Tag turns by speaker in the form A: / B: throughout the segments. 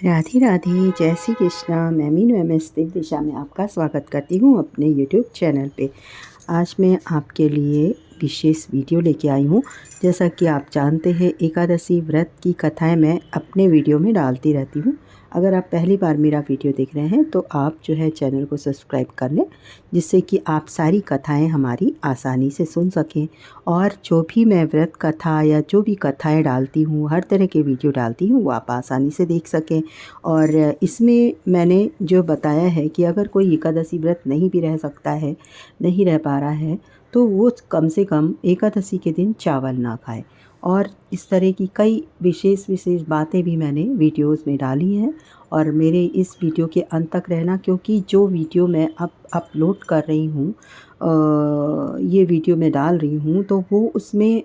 A: राधे राधे, जय श्री कृष्णा। मैं मीनू एमएस दिशा में आपका स्वागत करती हूँ अपने यूट्यूब चैनल पे। आज मैं आपके लिए विशेष वीडियो लेके आई हूँ। जैसा कि आप जानते हैं, एकादशी व्रत की कथाएं मैं अपने वीडियो में डालती रहती हूँ। अगर आप पहली बार मेरा वीडियो देख रहे हैं तो आप जो है चैनल को सब्सक्राइब कर लें, जिससे कि आप सारी कथाएं हमारी आसानी से सुन सकें। और जो भी मैं व्रत कथा या जो भी कथाएं डालती हूँ, हर तरह के वीडियो डालती हूँ, वो आप आसानी से देख सकें। और इसमें मैंने जो बताया है कि अगर कोई एकादशी व्रत नहीं भी रह सकता है, नहीं रह पा रहा है, तो वो कम से कम एकादशी के दिन चावल ना खाए। और इस तरह की कई विशेष बातें भी मैंने वीडियोस में डाली हैं। और मेरे इस वीडियो के अंत तक रहना, क्योंकि जो वीडियो मैं अब अपलोड कर रही हूँ, ये वीडियो मैं डाल रही हूँ, तो वो उसमें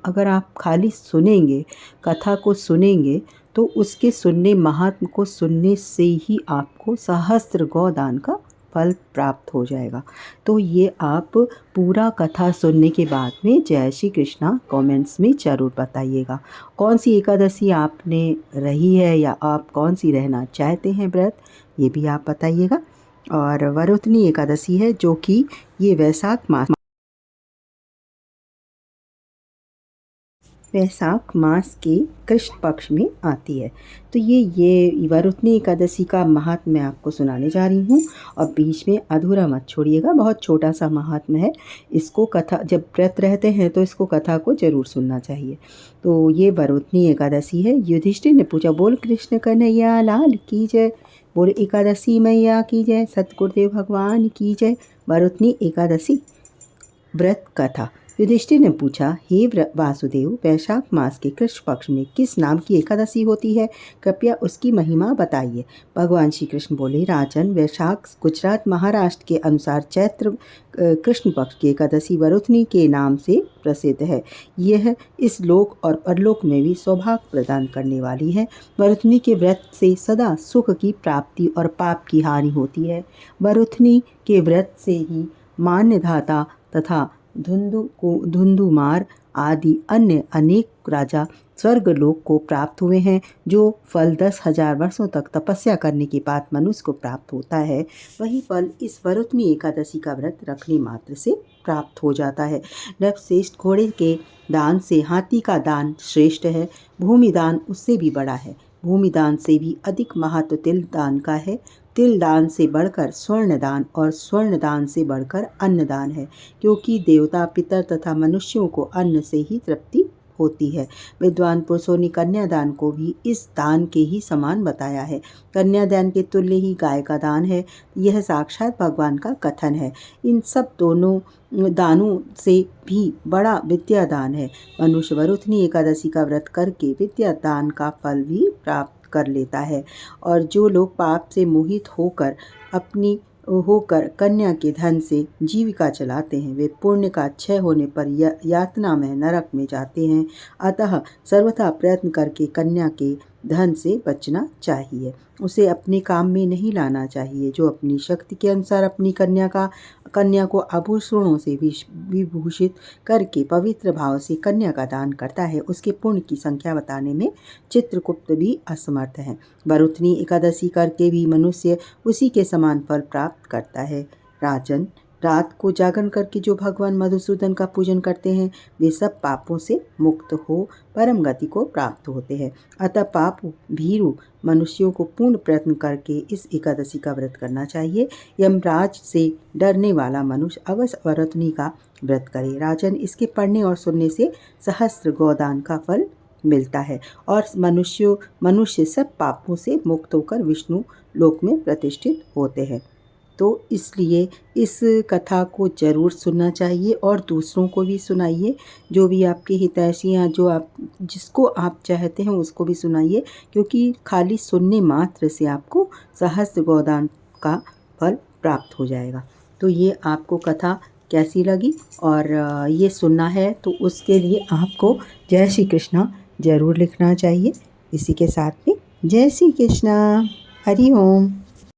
A: अगर आप खाली सुनेंगे, कथा को सुनेंगे, तो उसके सुनने महात्म को सुनने से ही आपको सहस्त्र गौदान का फल प्राप्त हो जाएगा। तो ये आप पूरा कथा सुनने के बाद में जय श्री कृष्णा कमेंट्स में ज़रूर बताइएगा। कौन सी एकादशी आपने रही है या आप कौन सी रहना चाहते हैं व्रत, ये भी आप बताइएगा। और वरुथनी एकादशी है, जो कि ये वैशाख मास के कृष्ण पक्ष में आती है। तो ये वरुथनी एकादशी का महात्म्य मैं आपको सुनाने जा रही हूँ। और बीच में अधूरा मत छोड़िएगा, बहुत छोटा सा महात्म्य है। इसको कथा जब व्रत रहते हैं तो इसको कथा को ज़रूर सुनना चाहिए। तो ये वरुथनी एकादशी है। युधिष्ठिर ने पूछा, बोल कृष्ण कन्हैया लाल की जय, बोल एकादशी मैया की जय, सतगुरुदेव भगवान की जय। वरुथनी एकादशी व्रत कथा। युधिष्ठिर ने पूछा, हे वासुदेव, वैशाख मास के कृष्ण पक्ष में किस नाम की एकादशी होती है? कृपया उसकी महिमा बताइए। भगवान श्री कृष्ण बोले, राजन, वैशाख गुजरात महाराष्ट्र के अनुसार चैत्र कृष्ण पक्ष की एकादशी वरुथनी के नाम से प्रसिद्ध है। यह इस लोक और परलोक में भी सौभाग्य प्रदान करने वाली है। वरुथनी के व्रत से सदा सुख की प्राप्ति और पाप की हानि होती है। वरुथनी के व्रत से ही मान्यधाता तथा धुंधुमार आदि अन्य अनेक राजा स्वर्गलोक को प्राप्त हुए हैं। जो फल 10,000 वर्षों तक तपस्या करने के बाद मनुष्य को प्राप्त होता है, वही फल इस वरुथनी एकादशी का व्रत रखने मात्र से प्राप्त हो जाता है। नरश्रेष्ठ, घोड़े के दान से हाथी का दान श्रेष्ठ है। भूमि दान उससे भी बड़ा है। भूमि दान से भी अधिक महत्व तिल दान का है। तिल दान से बढ़कर स्वर्ण दान और स्वर्ण दान से बढ़कर अन्न दान है, क्योंकि देवता, पितर तथा मनुष्यों को अन्न से ही तृप्ति होती है। विद्वान पुरुषों ने कन्यादान को भी इस दान के ही समान बताया है। कन्यादान के तुल्य ही गाय का दान है। यह साक्षात भगवान का कथन है। इन सब दोनों दानों से भी बड़ा विद्या दान है। मनुष्य वरुथनी एकादशी का व्रत करके विद्या दान का फल भी प्राप्त कर लेता है। और जो लोग पाप से मोहित होकर कन्या के धन से जीविका चलाते हैं, वे पुण्य का क्षय होने पर यातना में नरक में जाते हैं। अतः सर्वथा प्रयत्न करके कन्या के धन से बचना चाहिए। उसे अपने काम में नहीं लाना चाहिए। जो अपनी शक्ति के अनुसार अपनी कन्या को आभूषणों से विभूषित करके पवित्र भाव से कन्या का दान करता है, उसके पुण्य की संख्या बताने में चित्रगुप्त भी असमर्थ है। वरुथनी एकादशी करके भी मनुष्य उसी के समान फल प्राप्त करता है। राजन, रात को जागरण करके जो भगवान मधुसूदन का पूजन करते हैं, वे सब पापों से मुक्त हो परम गति को प्राप्त होते हैं। अतः पाप भीरु मनुष्यों को पूर्ण प्रयत्न करके इस एकादशी का व्रत करना चाहिए। यमराज से डरने वाला मनुष्य अवश्य वरुथनी का व्रत करे। राजन, इसके पढ़ने और सुनने से सहस्त्र गौदान का फल मिलता है और मनुष्य सब पापों से मुक्त होकर विष्णु लोक में प्रतिष्ठित होते हैं। तो इसलिए इस कथा को ज़रूर सुनना चाहिए और दूसरों को भी सुनाइए। जो भी आपके हितैषी हैं, जिसको आप चाहते हैं उसको भी सुनाइए, क्योंकि खाली सुनने मात्र से आपको सहस्त्र गौदान का फल प्राप्त हो जाएगा। तो ये आपको कथा कैसी लगी और ये सुनना है तो उसके लिए आपको जय श्री कृष्णा ज़रूर लिखना चाहिए। इसी के साथ में जय श्री कृष्णा, हरि ओम।